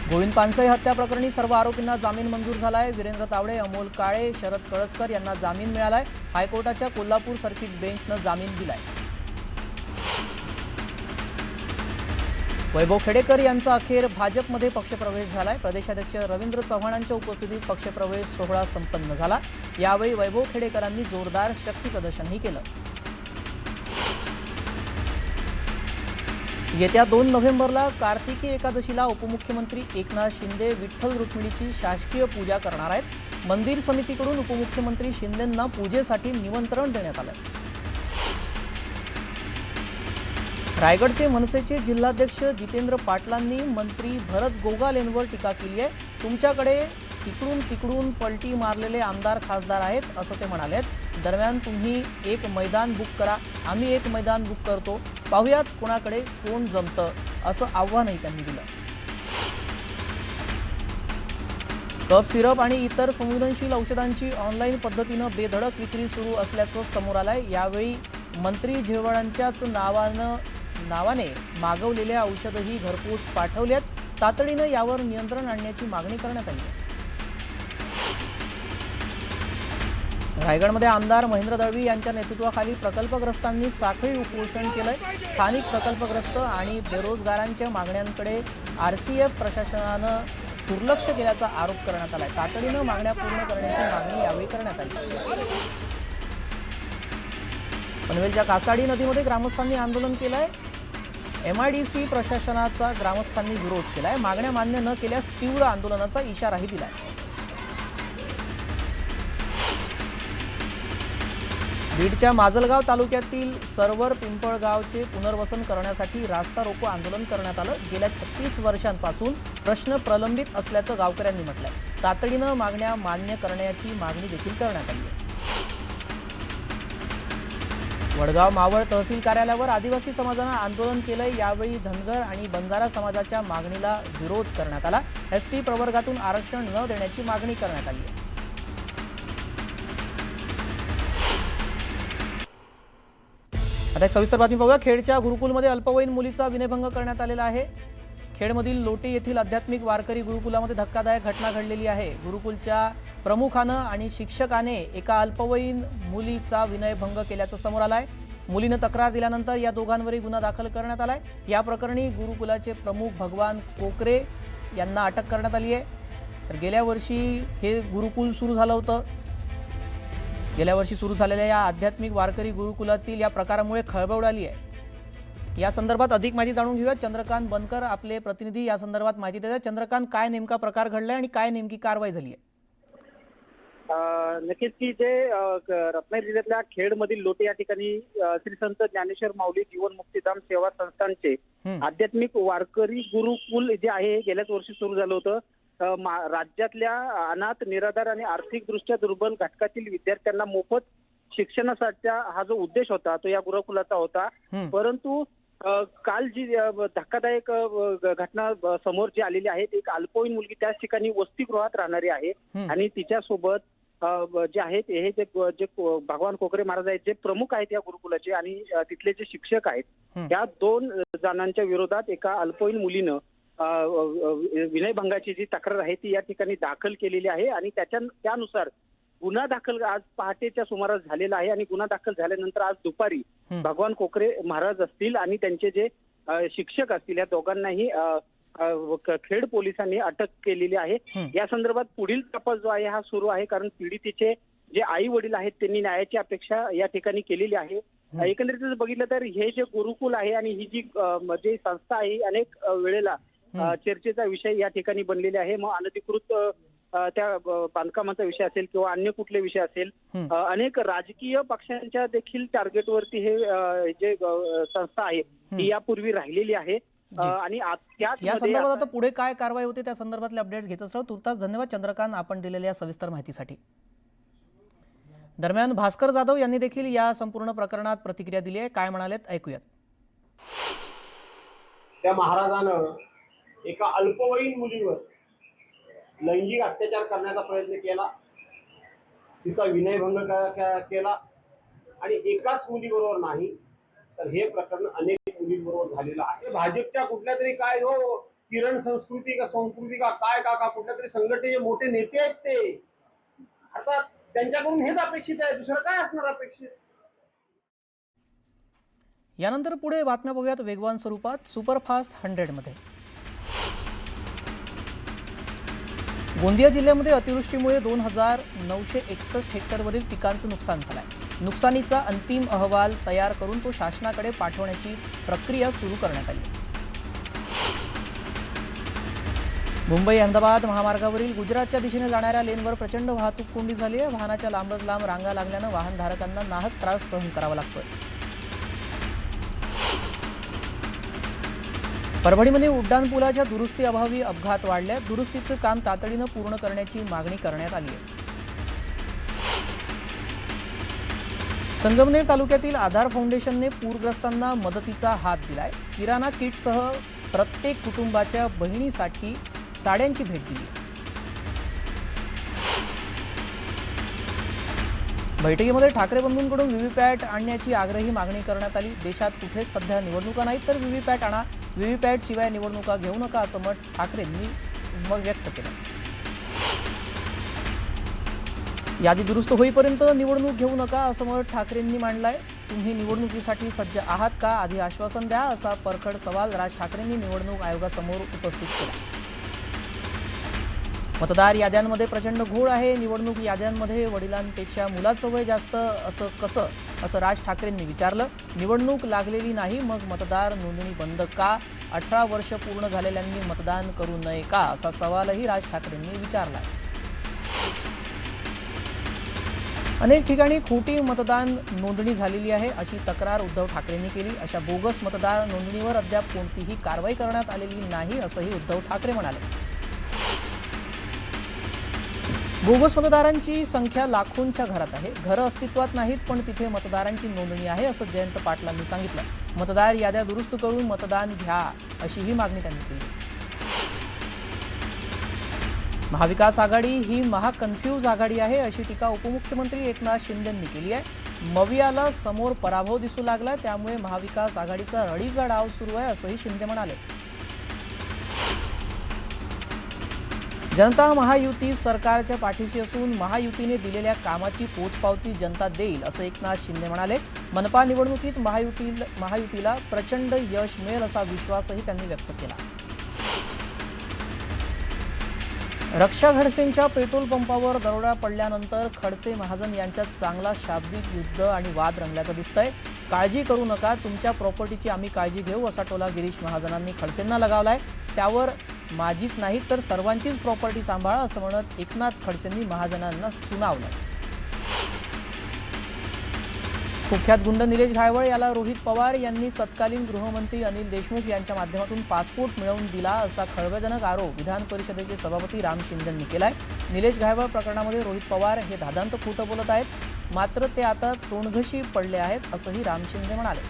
गोविंद पानसरे हत्या प्रकरणी सर्व आरोपींना जामीन मंजूर झालाय। वीरेंद्र तावडे, अमोल काळे, शरद कळसकर यांना जामीन मिळालाय। हायकोर्टाच्या कोल्हापूर सर्किट बेंचनं जामीन दिलाय। वैभव खेडेकर यांचा अखेर भाजपमध्ये पक्षप्रवेश झालाय। प्रदेशाध्यक्ष रवींद्र चव्हाणांच्या उपस्थितीत पक्षप्रवेश सोहळा संपन्न झाला। यावेळी वैभव खेडेकरांनी जोरदार शक्ती प्रदर्शनही केलं। येत्या 2 नोव्हेंबरला कार्तिकी एकादशीला उपमुख्यमंत्री एकनाथ शिंदे विठ्ठल रुक्मिणीची शासकीय पूजा करणार आहेत। मंदिर समितीकडून उपमुख्यमंत्री शिंदेंना पूजेसाठी निमंत्रण देण्यात आलं। रायगडचे मनसेचे जिल्हाध्यक्ष जितेंद्र पाटलांनी मंत्री भरत गोगाल यांवर टीका केली आहे। तुमच्याकडे इकडून तिकडून पलटी मारलेले आमदार खासदार आहेत असं ते म्हणाले। दरम्यान तुम्ही एक मैदान बुक करा, आम्ही एक मैदान बुक करतो, पाहुयात कोणाकडे कोण जमतं असं आव्हानही त्यांनी दिलं। कफ सिरप आणि इतर संवेदनशील औषधांची ऑनलाईन पद्धतीनं बेधडक विक्री सुरू असल्याचं समोर आलंय। यावेळी मंत्री झेवळांच्याच नावाने मागवलेल्या औषधही घरपोच पाठवल्यात। तातडीनं यावर नियंत्रण आणण्याची मागणी करण्यात आली आहे। रायगडमध्ये आमदार महेंद्र दळवी यांच्या नेतृत्वाखाली प्रकल्पग्रस्तांनी साखळी उपोषण केलंय। स्थानिक प्रकल्पग्रस्त आणि बेरोजगारांच्या मागण्यांकडे आरसीएफ प्रशासनानं दुर्लक्ष केल्याचा आरोप करण्यात आलाय। तातडीनं मागण्या पूर्ण करण्याची मागणी यावेळी करण्यात आली। पनवेलच्या कासाडी नदीमध्ये ग्रामस्थांनी आंदोलन केलंय। एमआयडीसी प्रशासनाचा ग्रामस्थांनी विरोध केलाय। मागण्या मान्य न केल्यास तीव्र आंदोलनाचा इशाराही दिलाय। बीडच्या माजलगाव तालुक्यातील सर्वर पिंपळगावचे पुनर्वसन करण्यासाठी रास्ता रोको आंदोलन करण्यात आलं। गेल्या 36 वर्षांपासून प्रश्न प्रलंबित असल्याचं गावकऱ्यांनी म्हटलंय। तातडीनं मागण्या मान्य करण्याची मागणी देखील करण्यात आली आहे। वडगाव मावळ तहसील कार्यालयावर आदिवासी समाजानं आंदोलन केलंय। यावेळी धनगर आणि बंजारा समाजाच्या मागणीला विरोध करण्यात आला। एसटी प्रवर्गातून आरक्षण न देण्याची मागणी करण्यात आली आहे। आता एक सविस्तर बातमी पाहूया। खेडच्या गुरुकुलमध्ये अल्पवयीन मुलीचा विनयभंग करण्यात आलेला आहे। खेडमधील लोटे येथील आध्यात्मिक वारकरी गुरुकुलामध्ये धक्कादायक घटना घडलेली आहे। गुरुकुलच्या प्रमुखानं आणि शिक्षकाने एका अल्पवयीन मुलीचा विनयभंग केल्याचं समोर आलंय। मुलीनं तक्रार दिल्यानंतर या दोघांवरही गुन्हा दाखल करण्यात आलाय। या प्रकरणी गुरुकुलाचे प्रमुख भगवान कोकरे यांना अटक करण्यात आली आहे। तर गेल्या वर्षी हे गुरुकुल सुरू झालं होतं। गेल्या वर्षी सुरू झालेल्या या आध्यात्मिक वारकरी गुरुकुलातील या प्रकारामुळे खळबळ उडाली आहे। या संदर्भात अधिक माहिती जाणून घेऊया। चंद्रकांत बनकर आपले प्रतिनिधी या संदर्भात माहिती देतात। चंद्रकांत, काय नेमका प्रकार घडलाय आणि काय नेमकी कारवाई झाली आहे? नक्कीच की जे रत्नागिरी जिल्ह्यातल्या खेडमधील लोटे या ठिकाणी श्री संत ज्ञानेश्वर माऊली जीवन मुक्तीधाम सेवा संस्थानचे आध्यात्मिक वारकरी गुरुकुल जे आहे गेल्याच वर्षी सुरू झालं होतं। राज्यातल्या अनाथ, निराधार आणि आर्थिकदृष्ट्या दुर्बल घटकातील विद्यार्थ्यांना मोफत शिक्षणाचा हा जो उद्देश होता तो या गुरुकुलाचा होता। परंतु काल जी धक्कादायक घटना समोर जी आलेली आहे, एक अल्पवयीन मुलगी त्याच ठिकाणी वसतिगृहात राहणारी आहे आणि तिच्यासोबत जे आहेत हे जे भगवान कोकरे महाराज आहेत, जे प्रमुख आहेत या गुरुकुलाचे आणि तिथले जे शिक्षक आहेत, त्या 2 जणांच्या विरोधात एका अल्पवयीन मुलीनं विनयभंगाची जी तक्रार आहे ती या ठिकाणी दाखल केलेली आहे आणि त्यानुसार गुन्हा दाखल आज पहाटेच्या सुमारास झालेला आहे आणि गुन्हा दाखल झाल्यानंतर आज दुपारी भगवान कोकरे महाराज असतील आणि त्यांचे जे शिक्षक असतील या दोघांनाही खेड पोलिसांनी अटक केलेली आहे। या संदर्भात पुढील तपास जो आहे हा सुरू आहे, कारण पीडितेचे जे आई वडील आहेत त्यांनी न्यायाची अपेक्षा या ठिकाणी केलेली आहे। एकंदरीत जर बघितलं तर हे जे गुरुकुल आहे आणि ही जी संस्था आहे अनेक वेळेला चर्चेचा विषय या ठिकाणी बनलेले आहे। मग अनधिकृत त्या बांधकामाचा विषय असेल किंवा अन्य कुठले विषय असेल, अनेक राजकीय पक्षांच्या देखील टार्गेटवरती हे जे संस्था आहे ती यापूर्वी राहिलेली आहे आणि या संदर्भात आता पुढे काय कारवाई होते त्या संदर्भातले अपडेट्स घेत असतो। तुर्तास धन्यवाद चंद्रकांत आपण दिलेल्या सविस्तर माहितीसाठी। दरम्यान भास्कर जाधव यांनी देखील या संपूर्ण प्रकरणात प्रतिक्रिया दिली आहे। काय म्हणालेत ऐकूयात। त्या महाराजानं एका अल्पवयीन मुलीवर लैंगिक अत्याचार करण्याचा प्रयत्न केला, तिचा विनयभंग केला आणि एकाच मुलीबरोबर नाही तर हे प्रकरण अनेक मुलींबरोबर झालेलं आहे। भाजपच्या कुठल्या तरी काय किरण संस्कृती का संस्कृती का काय का कुठल्या तरी संघटनेचे मोठे नेते आहेत ते. आता त्यांच्याकडून हेच अपेक्षित आहे, दुसरं काय असणार अपेक्षित. यानंतर पुढे बातम्या बघूयात वेगवान स्वरूपात सुपरफास्ट 100 मध्ये. गोंदिया जिल्ह्यामध्ये अतिवृष्टीमुळे 2961 हेक्टरवरील पिकांचं नुकसान झालंय. नुकसानीचा अंतिम अहवाल तयार करून तो शासनाकडे पाठवण्याची प्रक्रिया सुरू करण्यात आली. मुंबई अहमदाबाद महामार्गावरील गुजरातच्या दिशेने जाणाऱ्या लेनवर प्रचंड वाहतूक कोंडी झाली आहे. वाहनाच्या लांबच लांब रांगा लागल्यानं वाहनधारकांना नाहक त्रास सहन करावा लागतोय. परभणीमध्ये उड्डाणपुलाच्या दुरुस्तीअभावी अपघात वाढले. दुरुस्तीचं काम तातडीनं पूर्ण करण्याची मागणी करण्यात आली आहे. संगमनेर तालुक्यातील आधार फाउंडेशनने पूरग्रस्तांना मदतीचा हात दिलाय. किराणा किटसह प्रत्येक कुटुंबाच्या बहिणीसाठी साड्यांची भेट दिली. बैठकीमध्ये ठाकरे बंधूंकडून व्हीव्हीपॅट आणण्याची आग्रही मागणी करण्यात आली. देशात कुठेच सध्या निवडणुका नाहीत तर व्हीव्हीपॅट आणा, व्हीव्हीपॅट शिवाय निवडणुका घेऊ नका असं मत ठाकरेंनी व्यक्त केलं. यादी दुरुस्त होईपर्यंत निवडणूक घेऊ नका असं मत ठाकरेंनी मांडलंय. तुम्ही निवडणुकीसाठी सज्ज आहात का, आधी आश्वासन द्या असा परखड सवाल राज ठाकरेंनी निवडणूक आयोगासमोर उपस्थित केला. मतदार याद्यांमध्ये प्रचंड घोळ आहे. निवडणूक याद्यांमध्ये वडिलांपेक्षा मुलाचं वय जास्त असं कसं, असं राज ठाकरेंनी विचारलं. निवडणूक लागलेली नाही मग मतदार नोंदणी बंद का, 18 वर्ष पूर्ण झालेल्यांनी मतदान करू नये का, असा सवालही राज ठाकरेंनी विचारला. अनेक ठिकाणी खोटी मतदान नोंदणी झालेली आहे अशी तक्रार उद्धव ठाकरेंनी केली. अशा बोगस मतदार नोंदणीवर अद्याप कोणतीही कारवाई करण्यात आलेली नाही असंही उद्धव ठाकरे म्हणाले. बोगस मतदारांची संख्या लाखोंच्या घरात आहे. घरं अस्तित्वात नाहीत पण तिथे मतदारांची नोंदणी आहे असं जयंत पाटलांनी सांगितलं. मतदार याद्या दुरुस्त करून मतदान घ्या अशीही मागणी त्यांनी केली. महाविकास आघाडी ही महाकन्फ्यूज आघाडी आहे अशी टीका उपमुख्यमंत्री एकनाथ शिंदेंनी केली आहे. मवियाला समोर पराभव दिसू लागला त्यामुळे महाविकास आघाडीचा रडीचा डाव सुरू आहे असंही शिंदे म्हणाले. जनता महायुती सरकारच्या पाठीशी असून महायुतीने दिलेल्या कामाची पोचपावती जनता देईल असं एकनाथ शिंदे म्हणाले. मनपा निवडणुकीत महायुतीला प्रचंड यश मिळेल असा विश्वासही त्यांनी व्यक्त केला. रक्षा खडसेंच्या पेट्रोल पंपावर दरोडा पडल्यानंतर खडसे महाजन यांच्यात चांगला शाब्दिक युद्ध आणि वाद रंगल्याचं दिसतंय. काळजी करू नका, तुमच्या प्रॉपर्टीची आम्ही काळजी घेऊ असा टोला गिरीश महाजनांनी खडसेंना लगावलाय. त्यावर माझीच नाही तर सर्वांचीच प्रॉपर्टी सांभाळा असं म्हणत एकनाथ खडसेंनी महाजनांना सुनावलं. कुख्यात गुंड निलेश घायवळ याला रोहित पवार यांनी तत्कालीन गृहमंत्री अनिल देशमुख यांच्या माध्यमातून पासपोर्ट मिळवून दिला असा खळबळजनक आरोप विधान परिषदेचे सभापती राम शिंदेंनी केलाय. निलेश घायवळ प्रकरणामध्ये रोहित पवार हे धादांत खोटं बोलत आहेत, मात्र ते आता तोंडघशी पडले आहेत असंही राम शिंदे म्हणाले.